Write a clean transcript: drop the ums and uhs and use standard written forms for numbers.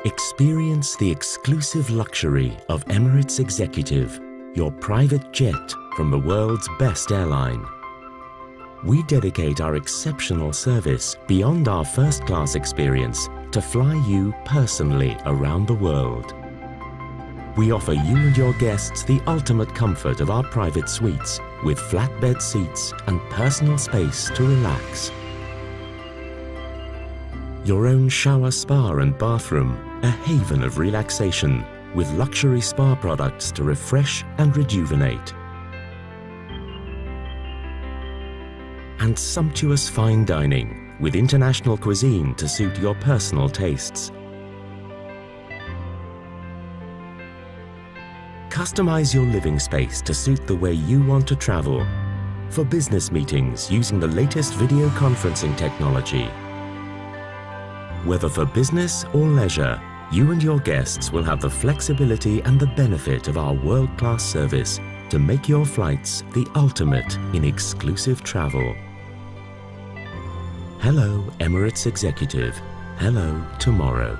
Experience the exclusive luxury of Emirates Executive, your private jet from the world's best airline. We dedicate our exceptional service beyond our first-class experience to fly you personally around the world. We offer you and your guests the ultimate comfort of our private suites with flatbed seats and personal space to relax. Your own shower, spa and bathroom, a haven of relaxation with luxury spa products to refresh and rejuvenate. And sumptuous fine dining with international cuisine to suit your personal tastes. Customize your living space to suit the way you want to travel. For business meetings using the latest video conferencing technology. Whether for business or leisure, you and your guests will have the flexibility and the benefit of our world-class service to make your flights the ultimate in exclusive travel. Hello, Emirates Executive. Hello, tomorrow.